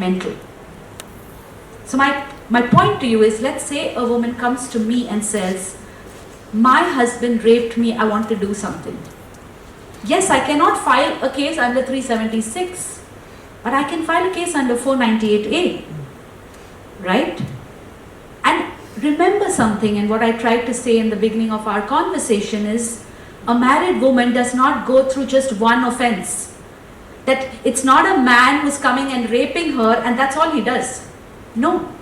mental. So my point to you is, let's say a woman comes to me and says, my husband raped me, I want to do something. Yes, I cannot file a case under 376, but I can file a case under 498A, right? And remember something, and what I tried to say in the beginning of our conversation is, a married woman does not go through just one offense. That it's not a man who's coming and raping her and that's all he does. No.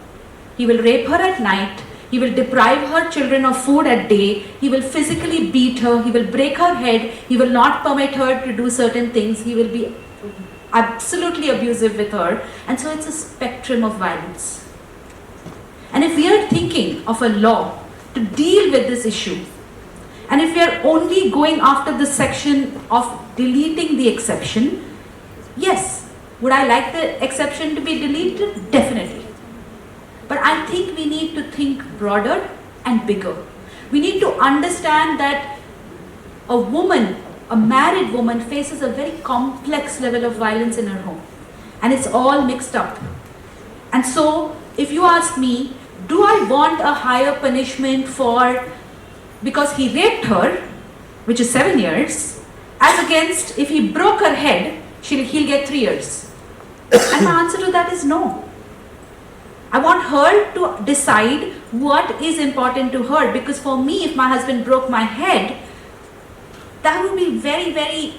He will rape her at night. He will deprive her children of food at day. He will physically beat her. He will break her head. He will not permit her to do certain things. He will be absolutely abusive with her. And so it's a spectrum of violence. And if we are thinking of a law to deal with this issue, and if we are only going after the section of deleting the exception, yes, would I like the exception to be deleted? Definitely. But I think we need to think broader and bigger. We need to understand that a woman, a married woman, faces a very complex level of violence in her home. And it's all mixed up. And so, if you ask me, do I want a higher punishment because he raped her, which is 7 years, as against if he broke her head, he'll get 3 years? And my answer to that is no. I want her to decide what is important to her, because for me, if my husband broke my head, that would be very, very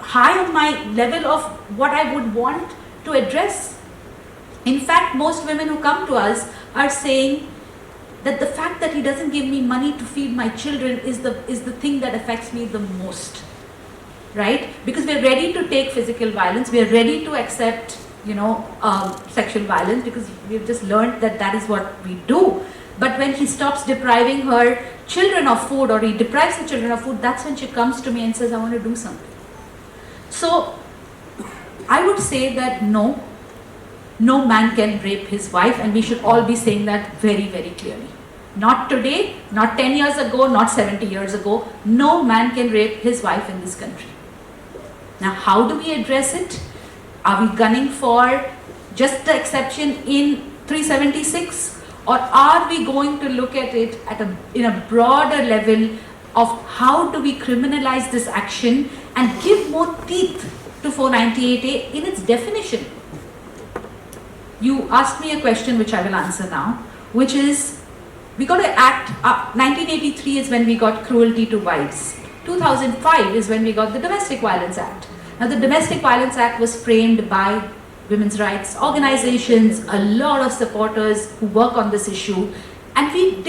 high on my level of what I would want to address. In fact, most women who come to us are saying that the fact that he doesn't give me money to feed my children is the thing that affects me the most, right? Because we're ready to take physical violence, we're ready to accept sexual violence, because we've just learned that that is what we do. But when he stops depriving her children of food, or he deprives the children of food, that's when she comes to me and says, I want to do something. So I would say that no man can rape his wife, and we should all be saying that very, very clearly. Not today, not 10 years ago, not 70 years ago. No man can rape his wife in this country. Now, how do we address it? Are we gunning for just the exception in 376, or are we going to look at it in a broader level of how do we criminalize this action and give more teeth to 498A in its definition? You asked me a question which I will answer now, which is, we got to act, 1983 is when we got cruelty to wives. 2005 is when we got the Domestic Violence Act. Now, the Domestic Violence Act was framed by women's rights organizations, a lot of supporters who work on this issue, and we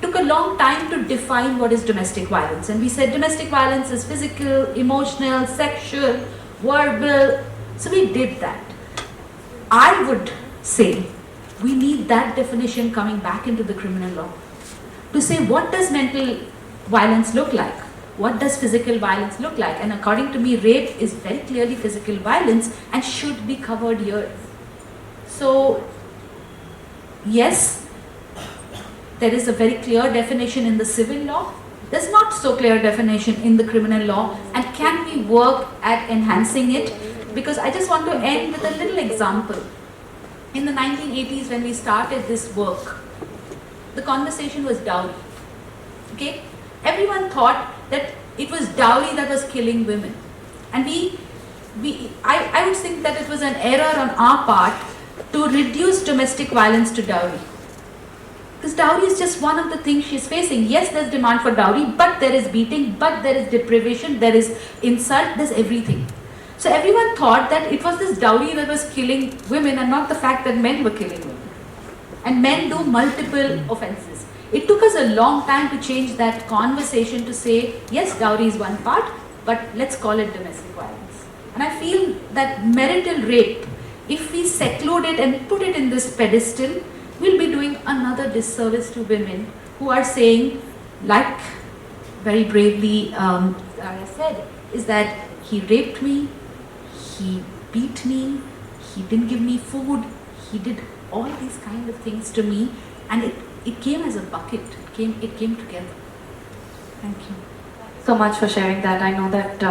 took a long time to define what is domestic violence. And we said domestic violence is physical, emotional, sexual, verbal. So we did that. I would say we need that definition coming back into the criminal law to say, what does mental violence look like? What does physical violence look like? And according to me, rape is very clearly physical violence and should be covered here. So, yes, there is a very clear definition in the civil law. There's not so clear definition in the criminal law. And can we work at enhancing it? Because I just want to end with a little example. In the 1980s, when we started this work, the conversation was dowry. Okay? Everyone thought that it was dowry that was killing women. And I would think that it was an error on our part to reduce domestic violence to dowry. Because dowry is just one of the things she's facing. Yes, there's demand for dowry, but there is beating, but there is deprivation, there is insult, there's everything. So everyone thought that it was this dowry that was killing women and not the fact that men were killing women. And men do multiple offenses. It took us a long time to change that conversation to say, yes, dowry is one part, but let's call it domestic violence. And I feel that marital rape, if we seclude it and put it in this pedestal, we'll be doing another disservice to women who are saying, like very bravely I said, is that he raped me, he beat me, he didn't give me food, he did all these kind of things to me, and it came as a bucket, it came together. Thank you. So much for sharing that. I know that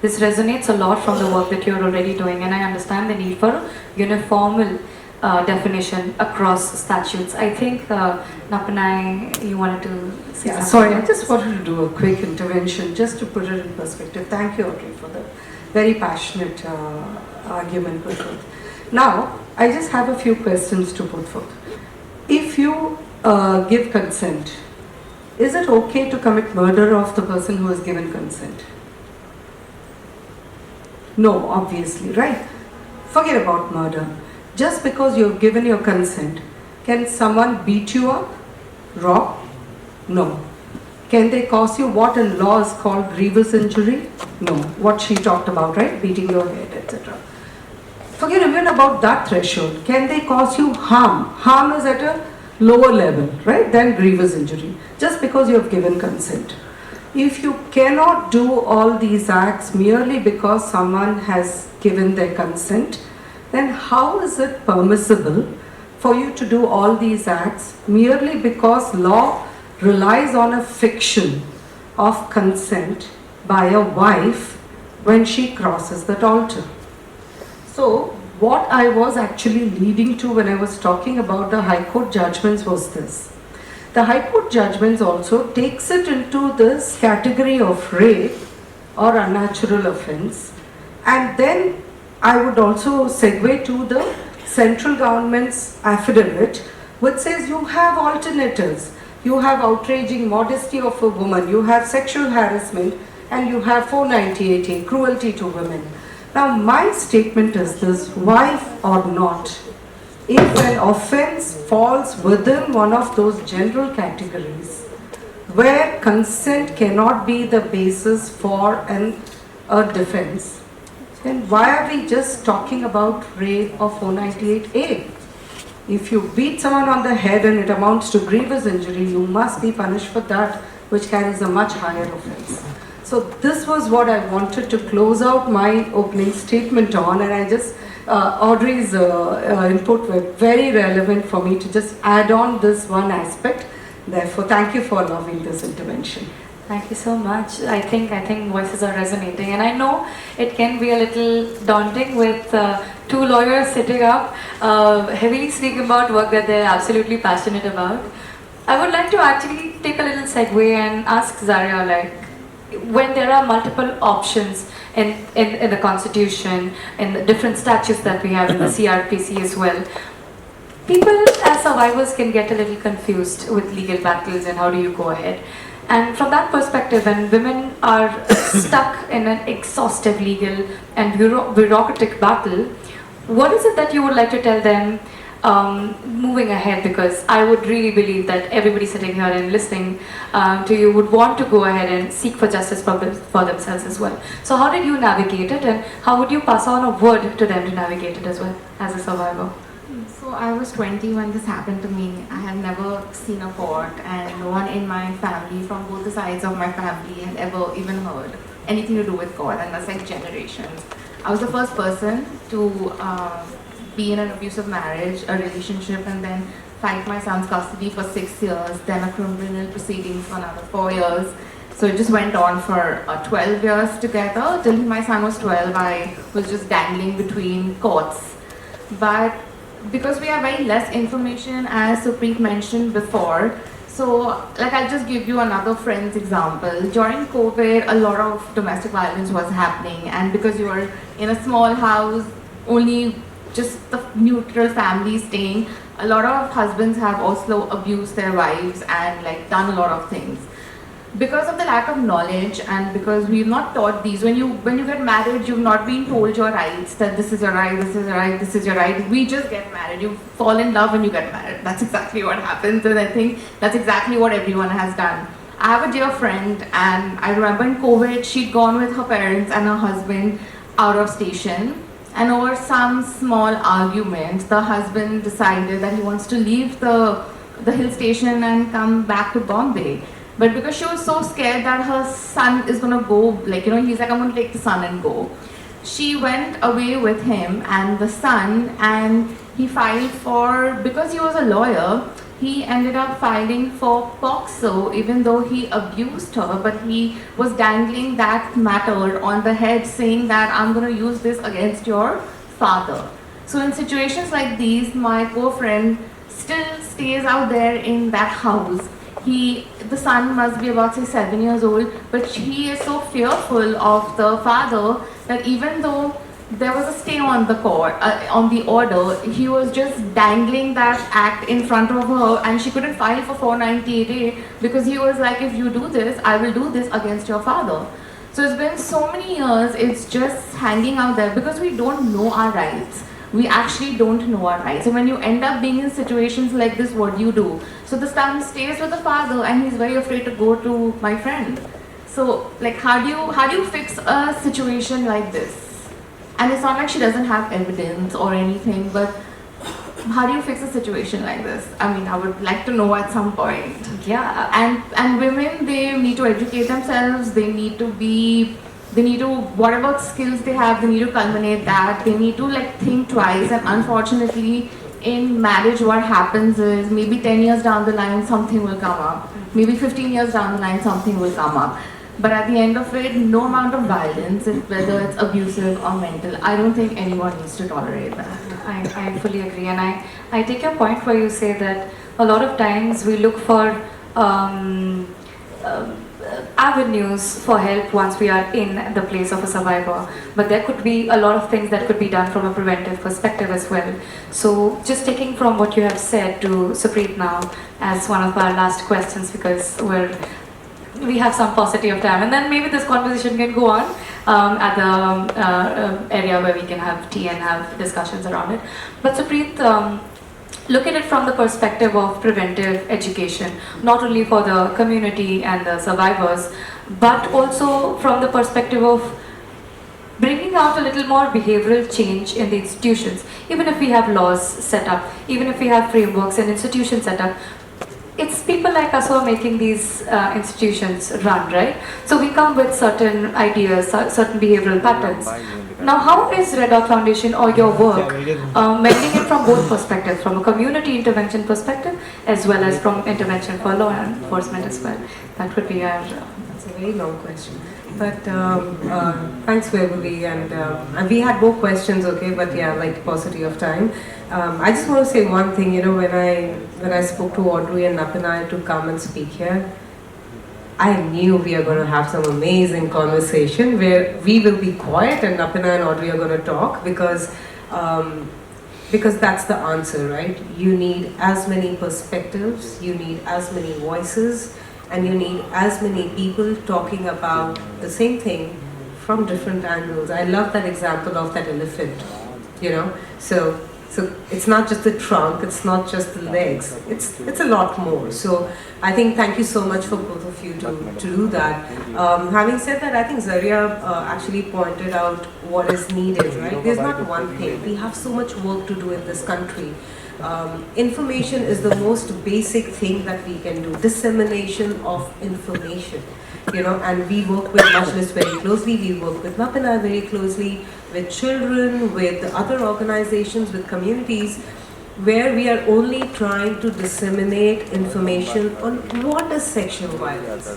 This resonates a lot from the work that you're already doing, and I understand the need for uniform definition across statutes. I think, Napanai, you wanted to say something? Sorry, I just wanted to do a quick intervention just to put it in perspective. Thank you, Audrey, for the very passionate argument put forth. Now, I just have a few questions to put forth. If you give consent, is it okay to commit murder of the person who has given consent? No, obviously, right? Forget about murder. Just because you've given your consent, can someone beat you up? Rob? No. Can they cause you what in law is called grievous injury? No. What she talked about, right? Beating your head, etc. Forget even about that threshold. Can they cause you harm? Harm is at a lower level, right, than grievous injury, just because you have given consent. If you cannot do all these acts merely because someone has given their consent, then how is it permissible for you to do all these acts merely because law relies on a fiction of consent by a wife when she crosses that altar? So, what I was actually leading to when I was talking about the High Court judgments was this. The High Court judgments also takes it into this category of rape or unnatural offence, and then I would also segue to the central government's affidavit, which says you have alternatives. You have outraging modesty of a woman, you have sexual harassment, and you have 498A, cruelty to women. Now my statement is this: wife or not, if an offence falls within one of those general categories where consent cannot be the basis for a defence, then why are we just talking about rape or 498A? If you beat someone on the head and it amounts to grievous injury, you must be punished for that, which carries a much higher offence. So this was what I wanted to close out my opening statement on, and I just, Audrey's input were very relevant for me to just add on this one aspect. Therefore, thank you for allowing this intervention. Thank you so much. I think voices are resonating, and I know it can be a little daunting with two lawyers sitting up, heavily speaking about work that they're absolutely passionate about. I would like to actually take a little segue and ask Zaria, like, when there are multiple options in the Constitution, in the different statutes that we have in the CRPC as well, people as survivors can get a little confused with legal battles and how do you go ahead. And from that perspective, when women are stuck in an exhaustive legal and bureaucratic battle, what is it that you would like to tell them moving ahead? Because I would really believe that everybody sitting here and listening to you would want to go ahead and seek for justice for themselves as well. So how did you navigate it, and how would you pass on a word to them to navigate it as well as a survivor? So I was 20 when this happened to me. I had never seen a court, and no one in my family, from both the sides of my family, had ever even heard anything to do with court, and that's like generations. I was the first person to be in an abusive marriage, a relationship, and then fight my son's custody for 6 years, then a criminal proceedings for another 4 years. So it just went on for 12 years together. Till my son was 12, I was just dangling between courts. But because we have very less information, as Supreet mentioned before, so like I'll just give you another friend's example. During COVID, a lot of domestic violence was happening, and because you were in a small house, only just the neutral family staying, a lot of husbands have also abused their wives and like done a lot of things. Because of the lack of knowledge, and because we've not taught these, when you get married, you've not been told your rights, that this is your right, this is your right, this is your right. We just get married, you fall in love and you get married. That's exactly what happens, and I think that's exactly what everyone has done. I have a dear friend, and I remember in COVID, she'd gone with her parents and her husband out of station, and over some small argument, the husband decided that he wants to leave the hill station and come back to Bombay. But because she was so scared that her son is gonna go, like, he's like, I'm gonna take the son and go. She went away with him and the son, and he filed for, because he was a lawyer, he ended up filing for POCSO even though he abused her, but he was dangling that matter on the head saying that I'm going to use this against your father. So in situations like these, my co-friend still stays out there in that house. The son must be about say 7 years old, but he is so fearful of the father that even though there was a stay on the court, on the order, he was just dangling that act in front of her, and she couldn't file for 498A because he was like, if you do this, I will do this against your father. So it's been so many years, it's just hanging out there because we don't know our rights. We actually don't know our rights. So when you end up being in situations like this, what do you do? So the son stays with the father and he's very afraid to go to my friend. So like how do you fix a situation like this? And it's not like she doesn't have evidence or anything, but how do you fix a situation like this? I mean, I would like to know at some point. Yeah. And women, they need to educate themselves. They need to whatever skills they have, they need to culminate that. They need to like think twice. And unfortunately, in marriage, what happens is maybe 10 years down the line, something will come up. Maybe 15 years down the line, something will come up. But at the end of it, no amount of violence, whether it's abusive or mental, I don't think anyone needs to tolerate that. I fully agree, and I take your point where you say that a lot of times we look for avenues for help once we are in the place of a survivor, but there could be a lot of things that could be done from a preventive perspective as well. So just taking from what you have said to Supreet now as one of our last questions, because we have some paucity of time, and then maybe this conversation can go on at the area where we can have tea and have discussions around it. But Supreet, look at it from the perspective of preventive education, not only for the community and the survivors, but also from the perspective of bringing out a little more behavioral change in the institutions. Even if we have laws set up, even if we have frameworks and institutions set up, it's people like us who are making these institutions run, right? So we come with certain ideas, certain behavioral patterns. Now, how is Red Dot Foundation or your work mending it from both perspectives, from a community intervention perspective as well as from intervention for law enforcement as well? That would be our... That's a very long question. But thanks, Vaibhavi, and we had more questions, okay? But yeah, like paucity of time. I just want to say one thing. You know, when I spoke to Audrey and Napinai to come and speak here, I knew we are going to have some amazing conversation where we will be quiet and Napinai and Audrey are going to talk because that's the answer, right? You need as many perspectives, you need as many voices, and you need as many people talking about the same thing from different angles. I love that example of that elephant, you know. So it's not just the trunk, it's not just the legs, it's a lot more. So I think thank you so much for both of you to do that. Having said that, I think Zaria actually pointed out what is needed, right? There's not one thing. We have so much work to do in this country. Information is the most basic thing that we can do. Dissemination of information, you know, and we work with Majlis very closely. We work with Napina very closely, with children, with other organizations, with communities, where we are only trying to disseminate information on what is sexual violence.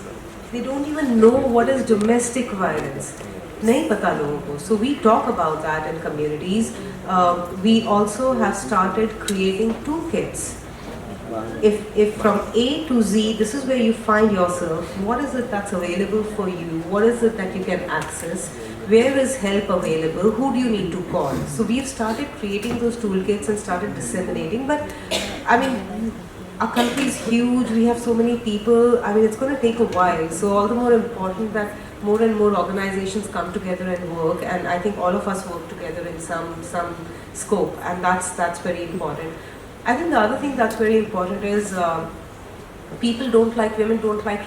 They don't even know what is domestic violence. Nahi pata logon ko. So we talk about that in communities. We also have started creating toolkits. If from A to Z, this is where you find yourself, what is it that's available for you? What is it that you can access? Where is help available? Who do you need to call? So we've started creating those toolkits and started disseminating. But I mean, our country is huge. We have so many people. I mean, it's going to take a while. So all the more important that more and more organizations come together and work. And I think all of us work together in some scope. And that's very important. I think the other thing that's very important is women don't like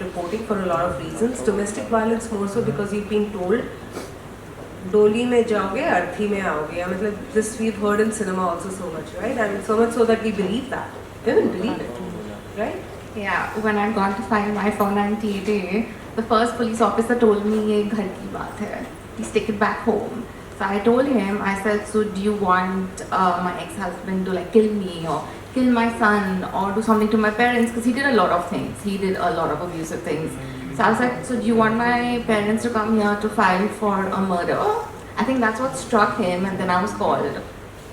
reporting for a lot of reasons. Domestic violence more so because you've been told, Doli mein jaoge, arthi mein aoge. This we've heard in cinema also so much, right? And so much so that we believe that. Women believe it, right? Yeah, when I got to file my 498A, the first police officer told me, ye ghar ki baat hai. Please take it back home. So I told him, I said, so do you want my ex-husband to like kill me or kill my son or do something to my parents, because he did a lot of things. He did a lot of abusive things. So I was like, so do you want my parents to come here to file for a murder? I think that's what struck him, and then I was called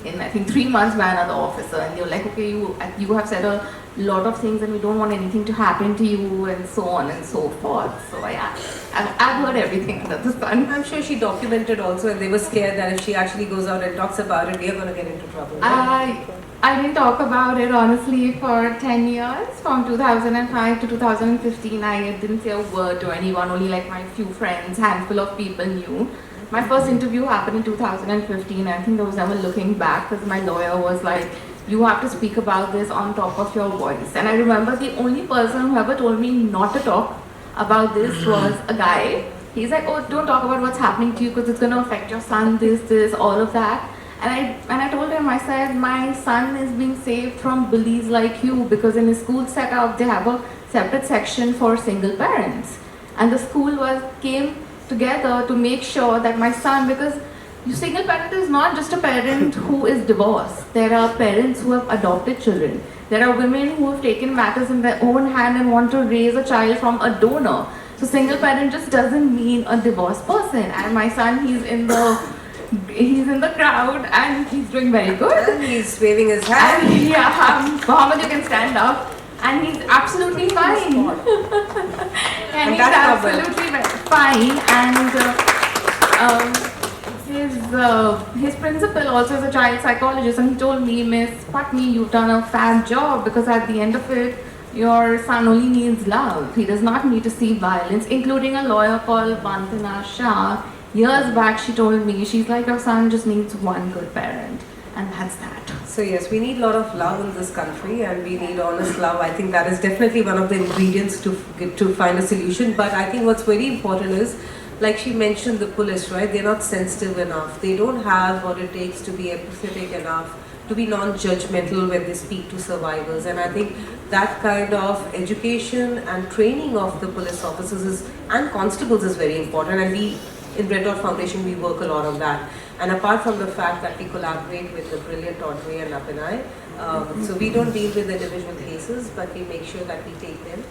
in, I think, 3 months by another officer, and they were like, okay, you have said a lot of things and we don't want anything to happen to you, and so on and so forth. So yeah, I've heard everything under the sun. I'm sure she documented also, and they were scared that if she actually goes out and talks about it, we are going to get into trouble. Right? I didn't talk about it honestly for 10 years. From 2005 to 2015, I didn't say a word to anyone. Only like my few friends, handful of people knew. My first interview happened in 2015. I think there was never looking back, because my lawyer was like, you have to speak about this on top of your voice. And I remember the only person who ever told me not to talk about this was a guy. He's like, oh, don't talk about what's happening to you because it's going to affect your son, this, all of that. And I told him, I said, my son is being saved from bullies like you, because in his school setup, they have a separate section for single parents. And the school came together to make sure that my son, because single parent is not just a parent who is divorced. There are parents who have adopted children. There are women who have taken matters in their own hand and want to raise a child from a donor. So single parent just doesn't mean a divorced person. And my son, he's in the crowd and he's doing very good. And he's waving his hand. And yeah, Mohammed, you can stand up. And he's absolutely fine. And he's absolutely fine. And his principal also is a child psychologist, and he told me, Miss Patni, you've done a fab job, because at the end of it, your son only needs love. He does not need to see violence, including a lawyer called Vandana Shah. Years back, she told me, she's like, your son just needs one good parent, and that's that. So yes, we need a lot of love in this country, and we need honest love. I think that is definitely one of the ingredients to find a solution. But I think what's very important is, like she mentioned, the police, right? They're not sensitive enough. They don't have what it takes to be empathetic enough, to be non-judgmental when they speak to survivors. And I think that kind of education and training of the police officers and constables is very important. And we, in Red Dot Foundation, we work a lot on that. And apart from the fact that we collaborate with the brilliant Audrey and Apinai, so we don't deal with individual cases, but we make sure that we take them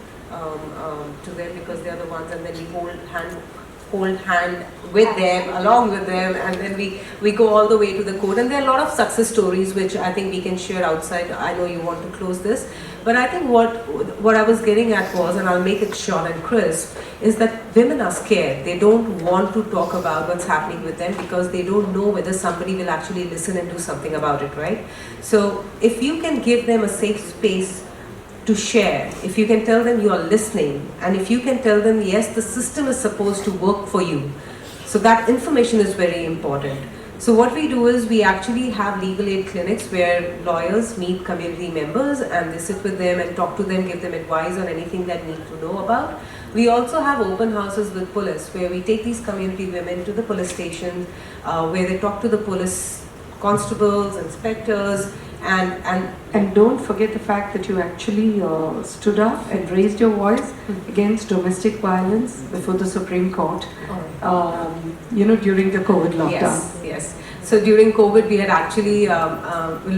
to them, because they are the ones, and then we hold hand with them, along with them, and then we go all the way to the court. And there are a lot of success stories which I think we can share outside. I know you want to close this, but I think what I was getting at was, and I'll make it short and crisp, is that women are scared. They don't want to talk about what's happening with them, because they don't know whether somebody will actually listen and do something about it, right? So if you can give them a safe space to share, if you can tell them you are listening, and if you can tell them, yes, the system is supposed to work for you. So that information is very important. So what we do is we actually have legal aid clinics where lawyers meet community members and they sit with them and talk to them, give them advice on anything that need to know about. We also have open houses with police where we take these community women to the police station, where they talk to the police constables, inspectors, and don't forget the fact that you actually stood up and raised your voice against domestic violence before the Supreme Court, during the COVID lockdown. Yes. So during COVID, we had actually,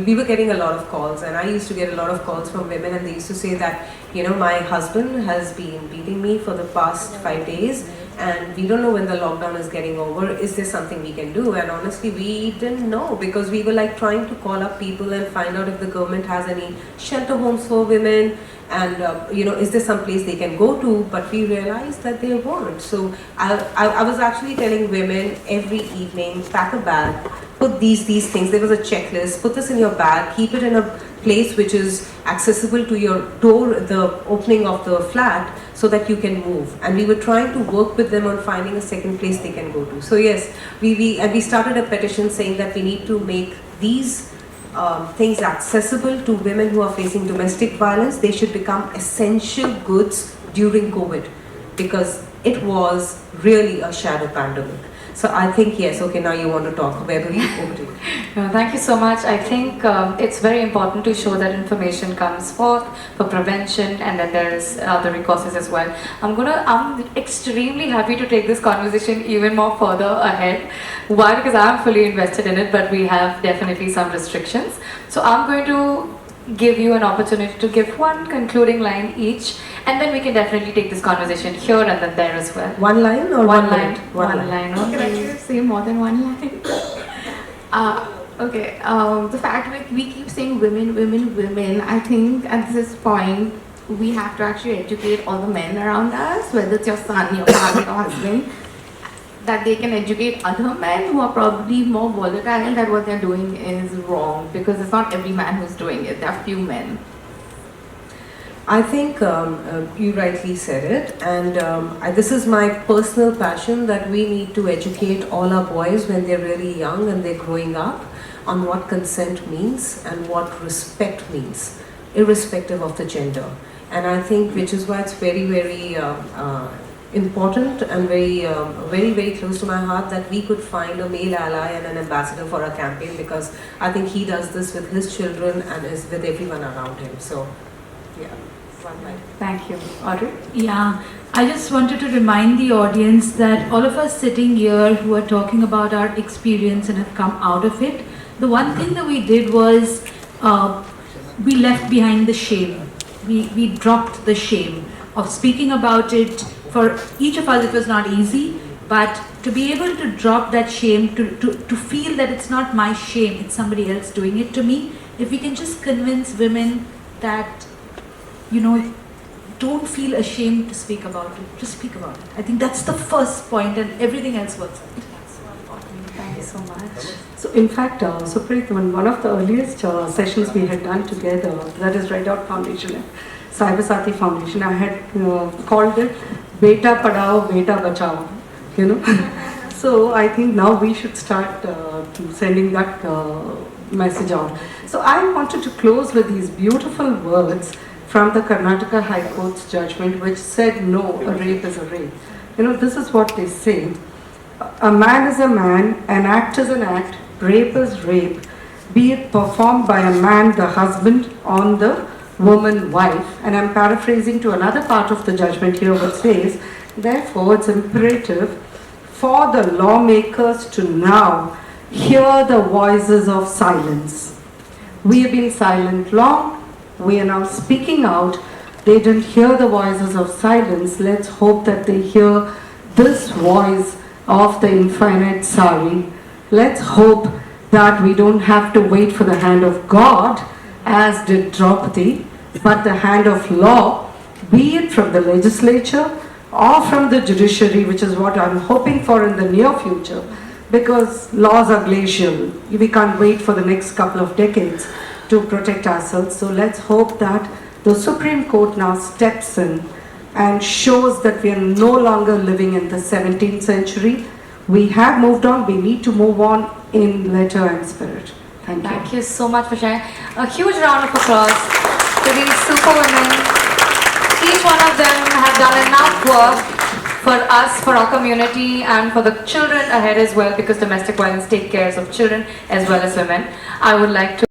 we were getting a lot of calls, and I used to get a lot of calls from women, and they used to say that, my husband has been beating me for the past 5 days, and we don't know when the lockdown is getting over. Is there something we can do? And honestly, we didn't know, because we were like trying to call up people and find out if the government has any shelter homes for women, and is there some place they can go to? But we realized that there weren't. So I was actually telling women every evening, pack a bag, put these things. There was a checklist. Put this in your bag. Keep it in a place which is accessible to your door, the opening of the flat, so that you can move. And we were trying to work with them on finding a second place they can go to. So yes, we started a petition saying that we need to make these things accessible to women who are facing domestic violence. They should become essential goods during COVID, because it was really a shadow pandemic. So I think, yes, okay, now you want to talk. Beverly, over to you. No, thank you so much. I think it's very important to show that information comes forth for prevention, and then there's other recourses as well. I'm extremely happy to take this conversation even more further ahead. Why? Because I'm fully invested in it, but we have definitely some restrictions. So I'm going to give you an opportunity to give one concluding line each, and then we can definitely take this conversation here and then there as well. One line or One one line. minute? One line. Can Okay. I say more than one line? Okay. The fact that we keep saying women, women, women, I think at this point we have to actually educate all the men around us, whether it's your son, your father, your husband, that they can educate other men who are probably more volatile that what they're doing is wrong, because it's not every man who's doing it. There are few men. I think you rightly said it, and this is my personal passion that we need to educate all our boys when they're really young and they're growing up on what consent means and what respect means, irrespective of the gender. And I think which is why it's very, very important and very, very close to my heart that we could find a male ally and an ambassador for our campaign, because I think he does this with his children and is with everyone around him. So, yeah. Thank you. Audrey? Yeah, I just wanted to remind the audience that all of us sitting here who are talking about our experience and have come out of it, the one thing that we did was we left behind the shame. We dropped the shame of speaking about it. For each of us, it was not easy, but to be able to drop that shame, to feel that it's not my shame, it's somebody else doing it to me. If we can just convince women that, you know, don't feel ashamed to speak about it. Just speak about it. I think that's the first point, and everything else works out. Thank you so much. So in fact, Supreet, one of the earliest sessions we had done together, that is Red Out Foundation, Cyber Sati Foundation, I had called it Beta Padao, Beta Bachao, you know. So I think now we should start sending that message out. So I wanted to close with these beautiful words from the Karnataka High Court's judgment, which said no, a rape is a rape. You know, this is what they say. A man is a man, an act is an act, rape is rape, be it performed by a man, the husband, on the woman, wife. And I'm paraphrasing to another part of the judgment here, which says, therefore, it's imperative for the lawmakers to now hear the voices of silence. We have been silent long. We are now speaking out. They didn't hear the voices of silence. Let's hope that they hear this voice of the infinite Sari. Let's hope that we don't have to wait for the hand of God, as did Draupadi, but the hand of law, be it from the legislature or from the judiciary, which is what I'm hoping for in the near future, because laws are glacial. We can't wait for the next couple of decades to protect ourselves. So let's hope that the Supreme Court now steps in and shows that we are no longer living in the 17th century. We have moved on. We need to move on in letter and spirit. Thank you. Thank you so much for sharing. A huge round of applause to these super women. Each one of them have done enough work for us, for our community, and for the children ahead as well, because domestic violence takes care of children as well as women. I would like to